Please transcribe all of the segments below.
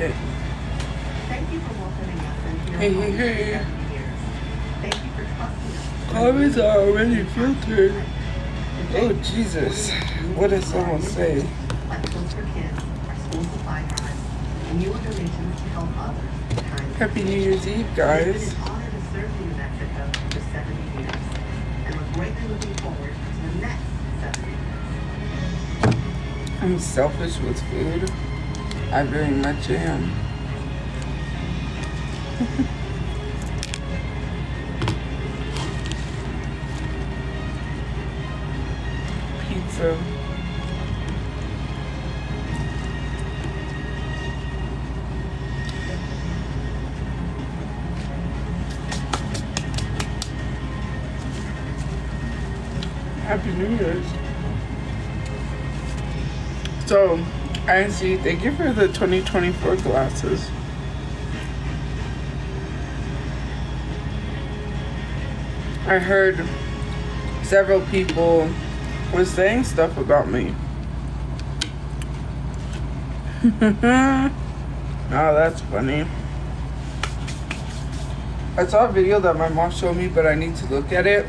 Okay. Thank you for welcoming us into your Hey, home hey, for hey. 7 years. Thank you for trusting us. Comments are already filtered. Oh, Jesus. What does someone say? Like Clothes for Kids, our school supply drive, and your donations to help others in times of Happy New Year's Eve, It's guys. been an honor to serve you in Mexico for 70 years, and we're greatly looking forward to the next 70 years. I'm selfish with food. I very much am. Pizza. Happy New Year's. So, Angie, thank you for the 2024 glasses. I heard several people were saying stuff about me. Oh, that's funny. I saw a video that my mom showed me, but I need to look at it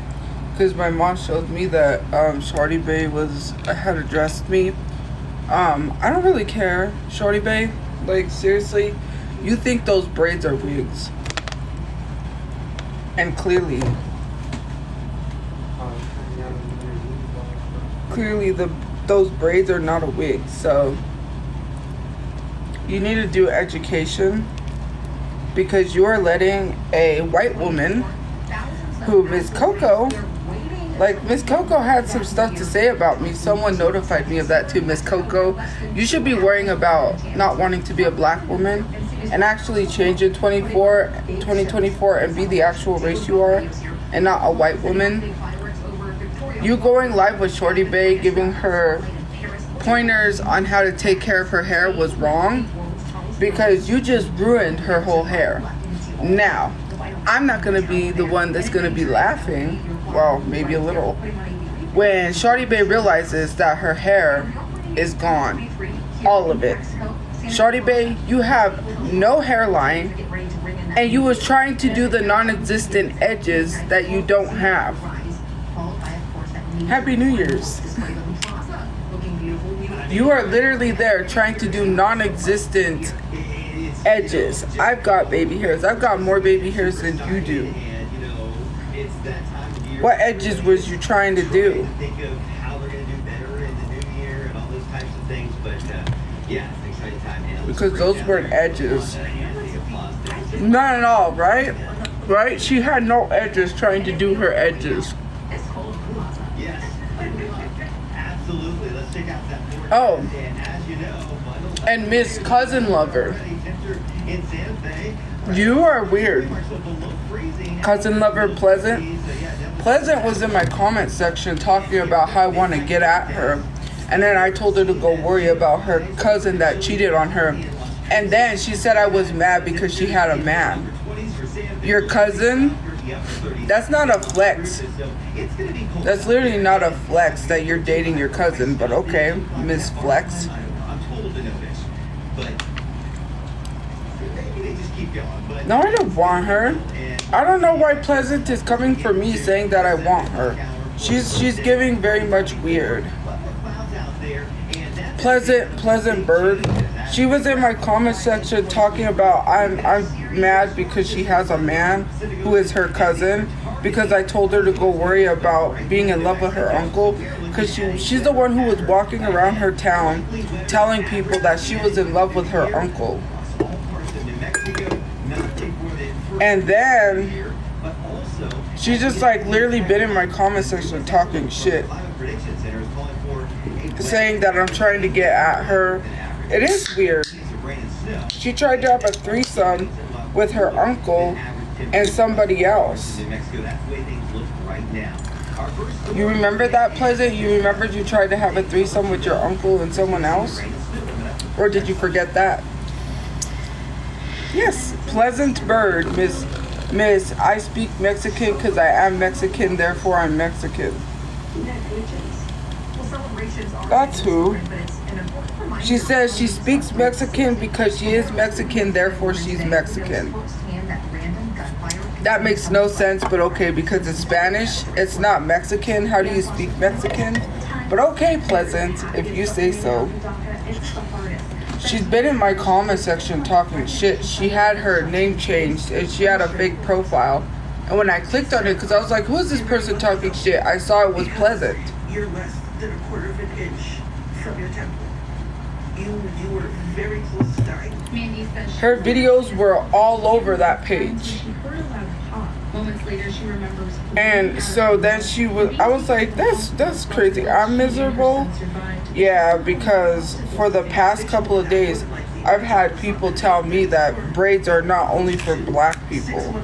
because my mom showed me that Shawty Bae had addressed me. I don't really care, Shawty Bae. Like, seriously, you think those braids are wigs. And clearly those braids are not a wig. So you need to do education, because you are letting a white woman who Miss Coco, like Miss Coco had some stuff to say about me. Someone notified me of that too. Miss Coco, you should be worrying about not wanting to be a black woman and actually change in 2024 and be the actual race you are and not a white woman. You going live with Shawty Bae, giving her pointers on how to take care of her hair was wrong, because you just ruined her whole hair. Now, I'm not going to be the one that's going to be laughing, well, maybe a little, when Shawty Bae realizes that her hair is gone. All of it. Shawty Bae, you have no hairline, and you was trying to do the non-existent edges that you don't have. Happy New Year's. You are literally there trying to do non-existent edges. I've got baby hairs. I've got more baby hairs than you do. What edges was you trying to do? Because those weren't edges. Not at all, right? Right? She had no edges trying to do her edges. Oh, and Miss Cousin Lover, you are weird. Cousin Lover Pleasant. Pleasant was in my comment section talking about how I want to get at her, and then I told her to go worry about her cousin that cheated on her, and then she said I was mad because she had a man. Your cousin? That's not a flex. That's literally not a flex that you're dating your cousin, but okay, Miss Flex. No, I don't want her. I don't know why Pleasant is coming for me saying that I want her. She's giving very much weird. Pleasant Bird. She was in my comment section talking about I'm mad because she has a man who is her cousin, because I told her to go worry about being in love with her uncle, because she's the one who was walking around her town telling people that she was in love with her uncle. And then she just like literally been in my comment section talking shit, saying that I'm trying to get at her. It is weird. She tried to have a threesome with her uncle and somebody else. You remember that, Pleasant? You remembered you tried to have a threesome with your uncle and someone else? Or did you forget that? Yes, Pleasant Bird, Miss, I speak Mexican because I am Mexican, therefore I'm Mexican. That's who. She says she speaks Mexican because she is Mexican, therefore she's Mexican. That makes no sense, but okay, because it's Spanish, it's not Mexican. How do you speak Mexican? But okay, Pleasant, if you say so. She's been in my comment section talking shit. She had her name changed and she had a fake profile. And when I clicked on it, because I was like, who is this person talking shit? I saw it was Pleasant. You're less than a quarter of an inch from your temple. You were very close to dying. Her videos were all over that page. And so then I was like, that's crazy. I'm miserable. Yeah, because for the past couple of days, I've had people tell me that braids are not only for black people.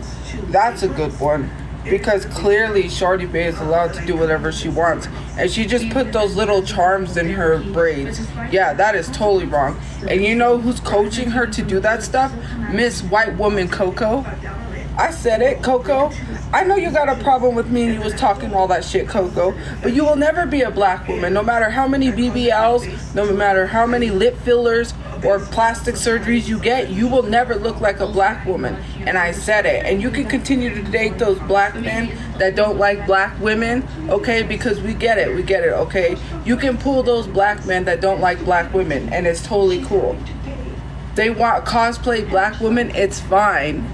That's a good one. Because clearly Shawty Bae is allowed to do whatever she wants. And she just put those little charms in her braids. Yeah, that is totally wrong. And you know who's coaching her to do that stuff? Miss White Woman Coco. I said it, Coco. I know you got a problem with me and you was talking all that shit, Coco. But you will never be a black woman. No matter how many BBLs, no matter how many lip fillers or plastic surgeries you get, you will never look like a black woman. And I said it. And you can continue to date those black men that don't like black women, okay? Because we get it, okay? You can pull those black men that don't like black women, and it's totally cool. They want cosplay black women, it's fine,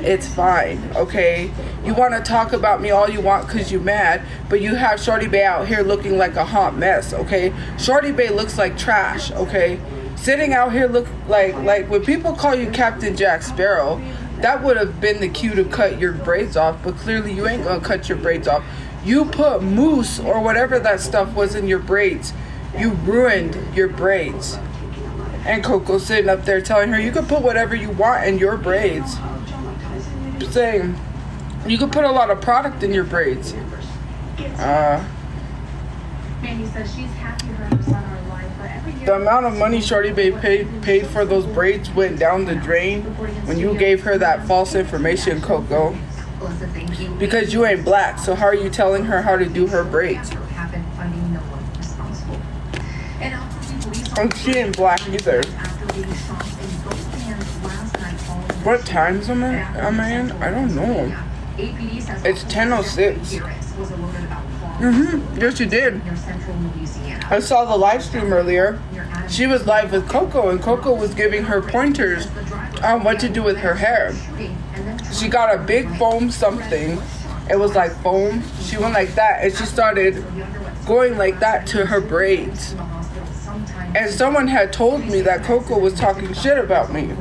okay? You want to talk about me all you want because you mad, but you have Shawty Bae out here looking like a hot mess, okay? Shawty Bae looks like trash, okay? Sitting out here look like when people call you Captain Jack Sparrow, that would have been the cue to cut your braids off, but clearly you ain't gonna cut your braids off. You put mousse or whatever that stuff was in your braids. You ruined your braids. And Coco sitting up there telling her you can put whatever you want in your braids. Saying you could put a lot of product in your braids. Mandy says she's happy her son are alive for every year. The amount of money Shawty Bae paid for those braids went down the drain when you gave her that false information, Coco. Because you ain't black, so how are you telling her how to do her braids? And she ain't black either. What time's am I in? I don't know. It's 10:06. Yes, you did. I saw the live stream earlier. She was live with Coco, and Coco was giving her pointers on what to do with her hair. She got a big foam something. It was like foam. She went like that, and she started going like that to her braids. And someone had told me that Coco was talking shit about me.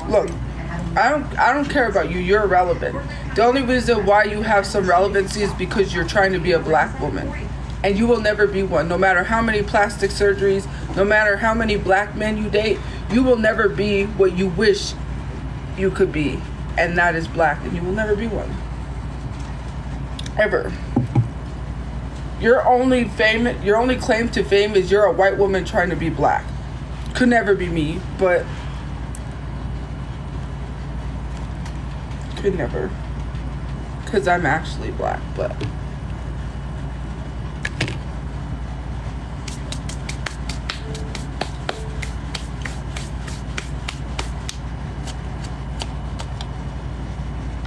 Look, I don't care about you. You're irrelevant. The only reason why you have some relevancy is because you're trying to be a black woman. And you will never be one. No matter how many plastic surgeries, no matter how many black men you date, you will never be what you wish you could be. And that is black. And you will never be one. Ever. Your only claim to fame is you're a white woman trying to be black. Could never be me, but could never. Because I'm actually black, but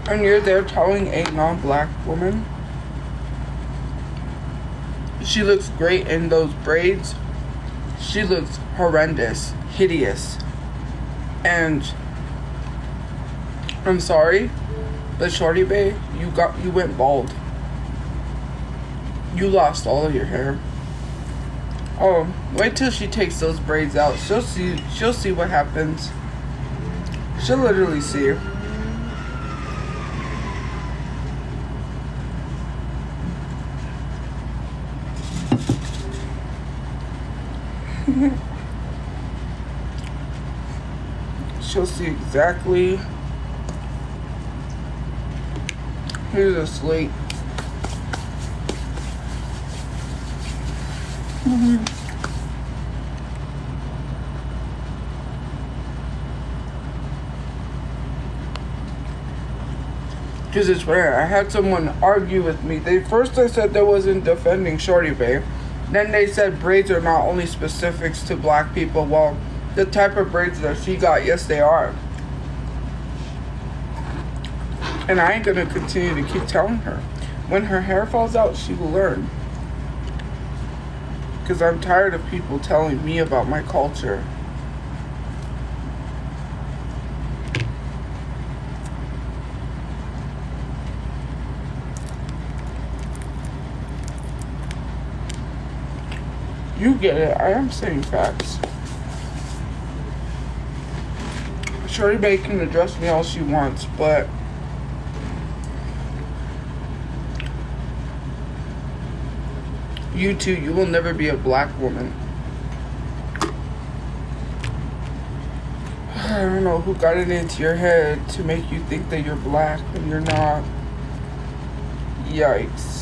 and you're there telling a non-black woman she looks great in those braids. She looks horrendous, hideous. And I'm sorry, but Shawty Bae, you went bald. You lost all of your hair. Oh, wait till she takes those braids out. She'll see what happens. She'll literally see. She'll see exactly. Here's a slate. Because it's rare. I had someone argue with me. First I said they wasn't defending Shawty Bae. Then they said braids are not only specifics to black people. Well, the type of braids that she got, yes, they are. And I ain't gonna continue to keep telling her. When her hair falls out, she will learn. Because I'm tired of people telling me about my culture. You get it. I am saying facts. Shawty Bae can address me all she wants, but you too, you will never be a black woman. I don't know who got it into your head to make you think that you're black when you're not. Yikes.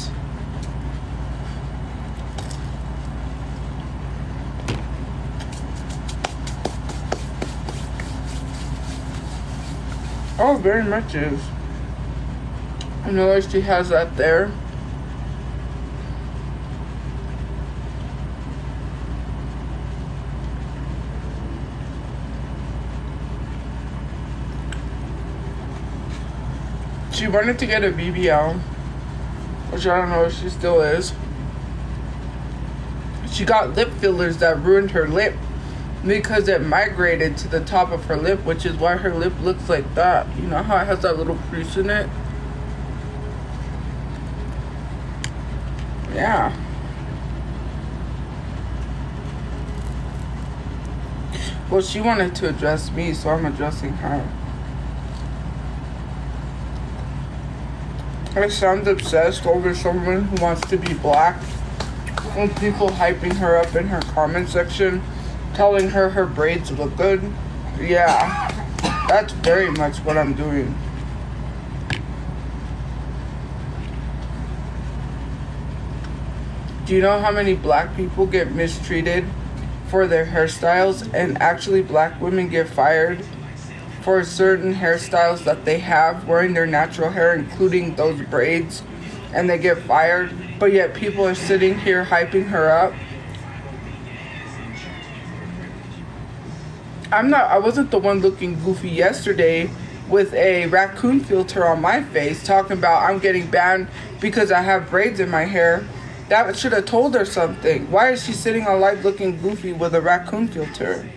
Oh, very much is. I know she has that there. She wanted to get a BBL, which I don't know if she still is. She got lip fillers that ruined her lip because it migrated to the top of her lip, which is why her lip looks like that. You know how it has that little crease in it? Yeah. Well, she wanted to address me, so I'm addressing her. I sound obsessed over someone who wants to be black and people hyping her up in her comment section, telling her her braids look good. Yeah, that's very much what I'm doing. Do you know how many black people get mistreated for their hairstyles, and actually black women get fired for certain hairstyles that they have wearing their natural hair, including those braids, and they get fired, but yet people are sitting here hyping her up? I wasn't the one looking goofy yesterday with a raccoon filter on my face talking about I'm getting banned because I have braids in my hair. That should have told her something. Why is she sitting on live looking goofy with a raccoon filter?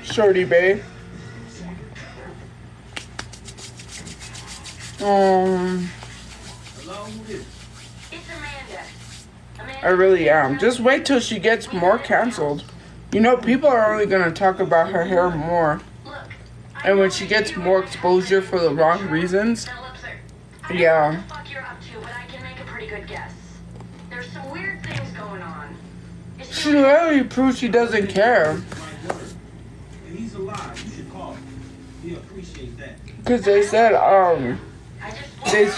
Shawty Bae. I really am. Just wait till she gets more canceled. You know, people are only gonna talk about her hair more. And when she gets more exposure for the wrong reasons, yeah. She literally proves she doesn't care. Because they said,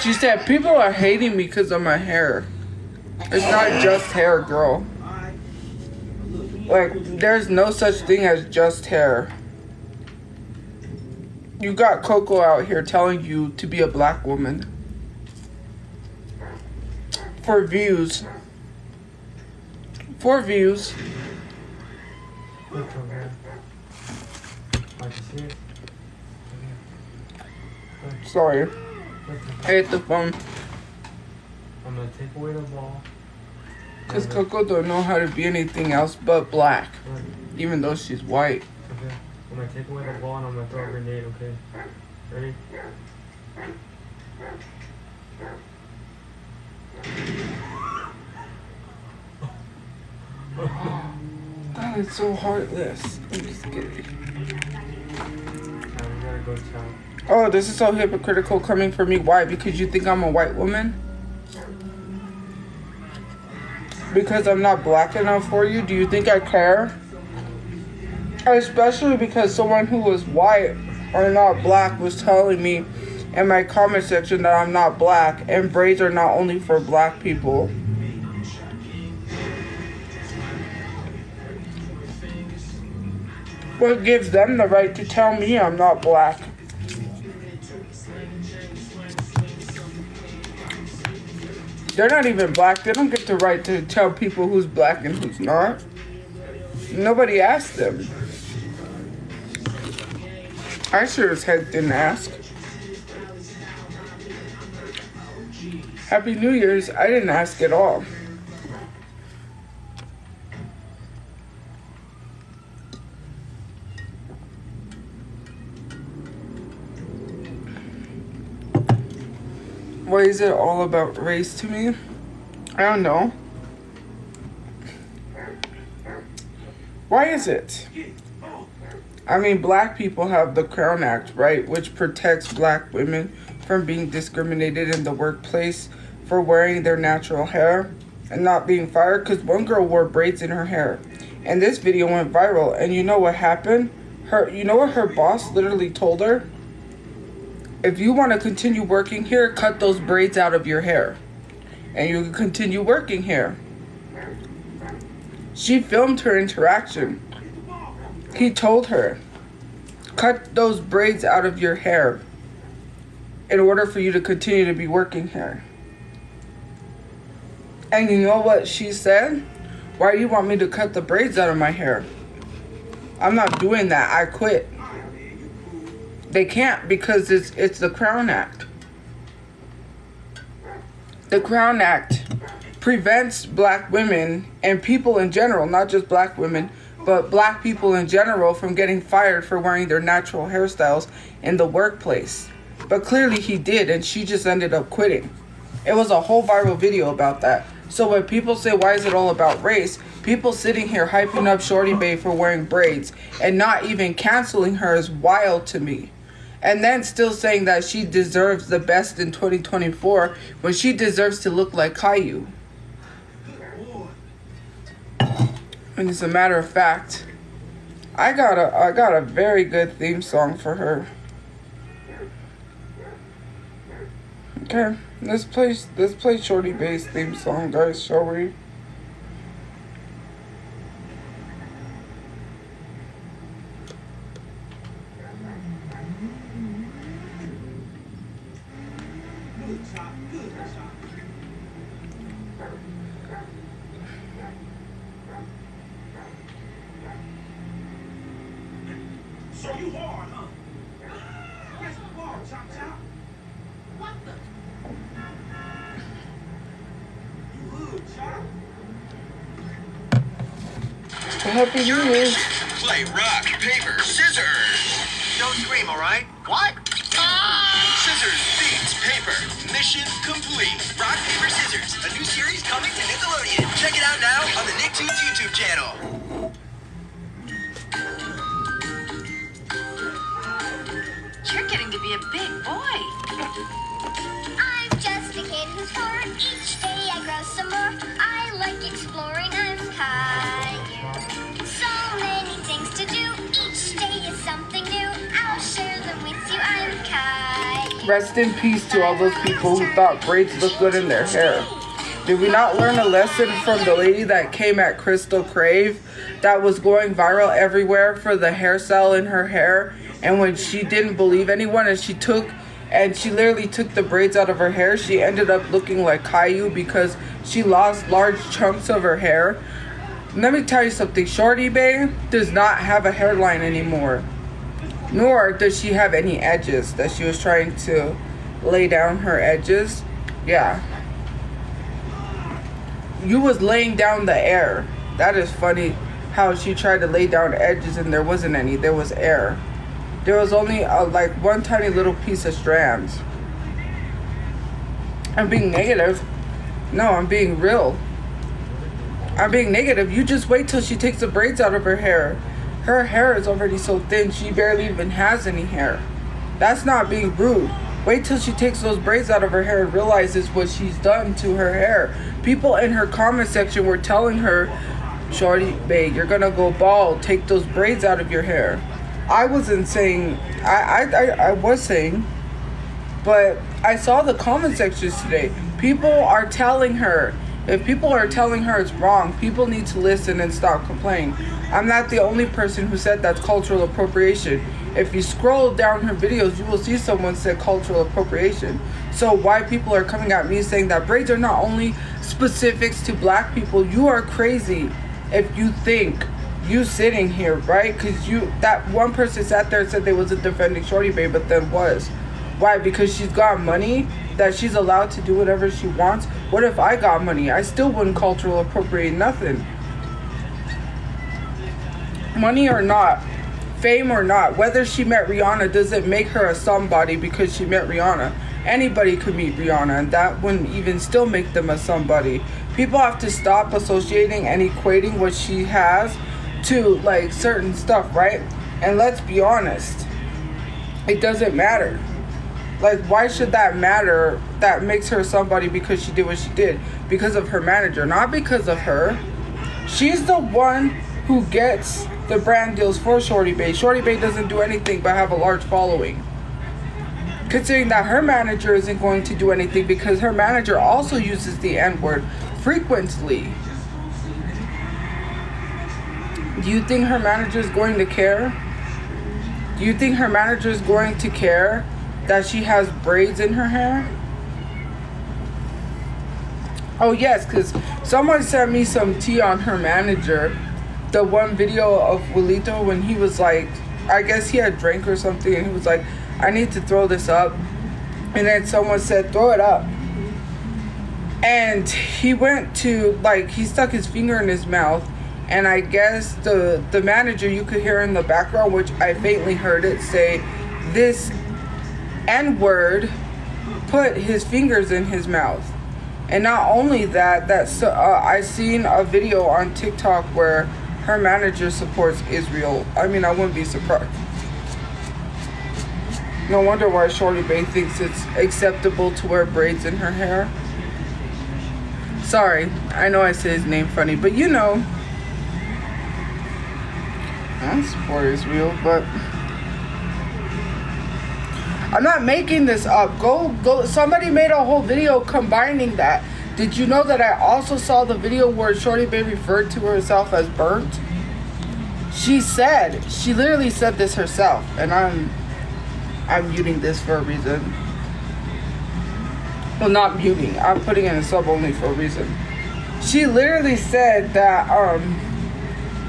she said, people are hating me because of my hair. It's not just hair, girl. Like, there's no such thing as just hair. You got Coco out here telling you to be a black woman. For views. For views. Sorry. I hit the phone. I'm gonna take away the ball. Because Coco don't know how to be anything else but black. Right. Even though she's white. Okay. I'm gonna take away the ball and I'm gonna throw a grenade, okay? Ready? That is so heartless. I'm just kidding. We gotta go chow. Oh, this is so hypocritical coming from me. Why? Because you think I'm a white woman? Because I'm not black enough for you? Do you think I care? Especially because someone who was white or not black was telling me in my comment section that I'm not black and braids are not only for black people. What gives them the right to tell me I'm not black? They're not even black. They don't get the right to tell people who's black and who's not. Nobody asked them. I sure as heck didn't ask. Happy New Year's. I didn't ask at all. Why is it all about race to me? I don't know. Why is it? I mean, black people have the Crown Act, right? Which protects black women from being discriminated in the workplace for wearing their natural hair and not being fired, because one girl wore braids in her hair. And this video went viral. And you know what happened? You know what her boss literally told her? If you want to continue working here, cut those braids out of your hair. And you can continue working here. She filmed her interaction. He told her, cut those braids out of your hair in order for you to continue to be working here. And you know what she said? Why do you want me to cut the braids out of my hair? I'm not doing that. I quit. They can't, because it's the Crown Act. The Crown Act prevents black women and people in general, not just black women, but black people in general, from getting fired for wearing their natural hairstyles in the workplace. But clearly he did, and she just ended up quitting. It was a whole viral video about that. So when people say, why is it all about race? People sitting here hyping up Shawty Bae for wearing braids and not even canceling her is wild to me. And then still saying that she deserves the best in 2024 when she deserves to look like Caillou. And as a matter of fact, I got a very good theme song for her. Okay, let's play Shawty Bae's theme song, guys, shall we? So you hard, huh? Where's the ball, chop chop? What the? You hood, chop. Happy New Year's. Play rock, paper, scissors. Don't scream, all right? What? Scissors beats paper. Mission complete. Rock, paper, scissors. A new series coming to Nickelodeon. Check it out now on the Nicktoons YouTube channel. You're getting to be a big boy. I'm just a kid who's 4. Each day I grow some more. I like exploring. I'm Caillou. So many things to do. Each day is something new. I'll share them with you. I'm Caillou. Rest in peace to all those people who thought braids looked good in their hair. Did we not learn a lesson from the lady that came at Crystal Crave that was going viral everywhere for the hairstyle in her hair? And when she didn't believe anyone and she literally took the braids out of her hair, she ended up looking like Caillou because she lost large chunks of her hair. Let me tell you something. Shawty Bae does not have a hairline anymore. Nor does she have any edges that she was trying to lay down her edges. Yeah. You was laying down the air. That is funny how she tried to lay down edges and there wasn't any. There was air. There was only like one tiny little piece of strands. I'm being negative. No, I'm being real. I'm being negative. You just wait till she takes the braids out of her hair. Her hair is already so thin, she barely even has any hair. That's not being rude. Wait till she takes those braids out of her hair and realizes what she's done to her hair. People in her comment section were telling her, Shawty Bae, you're gonna go bald. Take those braids out of your hair. I wasn't saying, I was saying, but I saw the comment sections today. People are telling her, if people are telling her it's wrong, people need to listen and stop complaining. I'm not the only person who said that's cultural appropriation. If you scroll down her videos, you will see someone said cultural appropriation. So why people are coming at me saying that braids are not only specifics to black people, you are crazy if you think you sitting here, right? Because that one person sat there and said they wasn't defending Shawty Bae, but then was. Why? Because she's got money that she's allowed to do whatever she wants. What if I got money? I still wouldn't cultural appropriate nothing. Money or not, fame or not, whether she met Rihanna doesn't make her a somebody because she met Rihanna. Anybody could meet Rihanna, and that wouldn't even still make them a somebody. People have to stop associating and equating what she has to like certain stuff, right? And let's be honest, it doesn't matter. Like, why should that matter? That makes her somebody because she did what she did, because of her manager, not because of her. She's the one who gets the brand deals for Shawty Bae. Shawty Bae doesn't do anything but have a large following. Considering that her manager isn't going to do anything because her manager also uses the N-word frequently. Do you think her manager is going to care? Do you think her manager is going to care that she has braids in her hair? Oh yes, because someone sent me some tea on her manager. The one video of Wilito when he was like, I guess he had drank or something, and he was like, I need to throw this up. And then someone said, throw it up. And he went to, like, he stuck his finger in his mouth. And I guess the manager, you could hear in the background, which I faintly heard it say, this N-word put his fingers in his mouth. And not only that, I seen a video on TikTok where her manager supports Israel. I mean, I wouldn't be surprised. No wonder why Shawty Bae thinks it's acceptable to wear braids in her hair. Sorry, I know I say his name funny, but you know, I support Israel, but I'm not making this up. Go. Somebody made a whole video combining that. Did you know that I also saw the video where Shawty Bae referred to herself as burnt? She literally said this herself, and I'm muting this for a reason. Well, not muting. I'm putting it in sub only for a reason. She literally said that,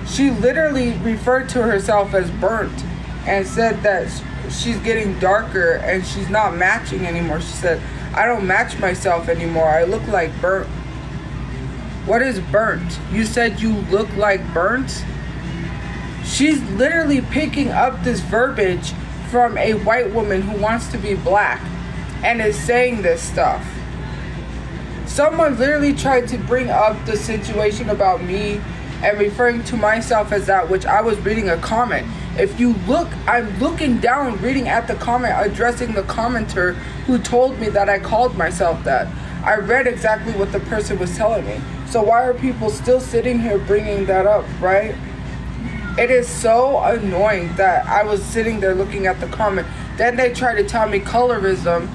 she literally referred to herself as burnt and said that she's getting darker and she's not matching anymore. She said, I don't match myself anymore. I look like burnt. What is burnt? You said you look like burnt? She's literally picking up this verbiage from a white woman who wants to be black and is saying this stuff. Someone literally tried to bring up the situation about me and referring to myself as that, which I was reading a comment. If you look, I'm looking down, reading at the comment, addressing the commenter who told me that I called myself that. I read exactly what the person was telling me. So why are people still sitting here bringing that up, right? It is so annoying that I was sitting there looking at the comment. Then they try to tell me colorism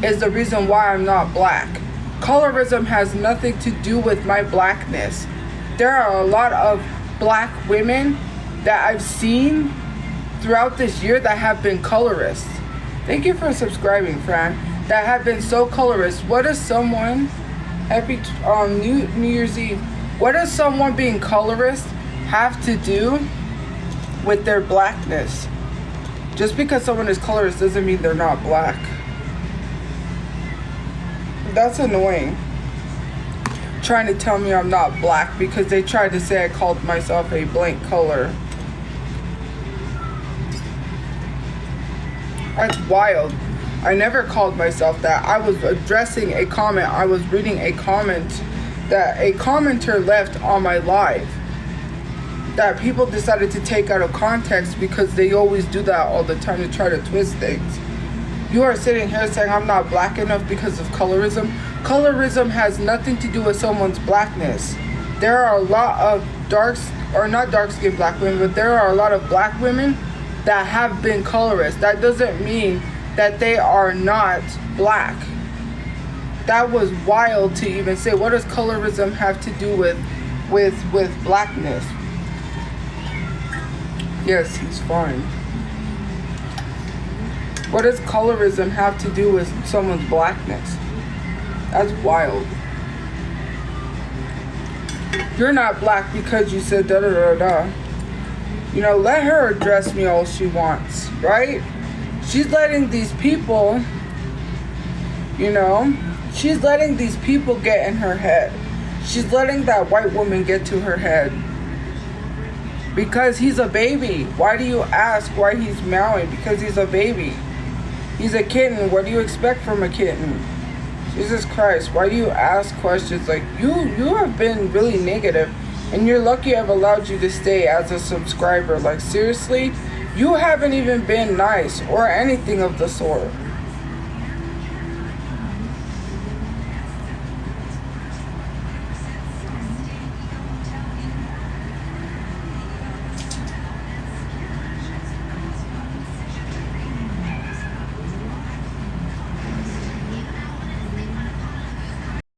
is the reason why I'm not black. Colorism has nothing to do with my blackness. There are a lot of black women that I've seen throughout this year that have been colorists. Thank you for subscribing, Fran. That have been so colorist. What does someone, happy New Year's Eve, what does someone being colorist have to do with their blackness? Just because someone is colorist doesn't mean they're not black. That's annoying. Trying to tell me I'm not black because they tried to say I called myself a blank color. That's wild. I never called myself that. I was addressing a comment. I was reading a comment that a commenter left on my live that people decided to take out of context because they always do that all the time to try to twist things. You are sitting here saying I'm not black enough because of colorism. Colorism has nothing to do with someone's blackness. There are a lot of not dark-skinned black women, but there are a lot of black women that have been colorists. That doesn't mean that they are not black. That was wild to even say. What does colorism have to do with blackness? Yes, he's fine. What does colorism have to do with someone's blackness? That's wild. You're not black because you said da da da da. You know, let her address me all she wants, right? She's letting these people, you know, she's letting these people get in her head. She's letting that white woman get to her head. Because he's a baby. Why do you ask why he's meowing? Because he's a baby. He's a kitten. What do you expect from a kitten? Jesus Christ, why do you ask questions like you have been really negative, and you're lucky I've allowed you to stay as a subscriber. Like seriously, you haven't even been nice or anything of the sort.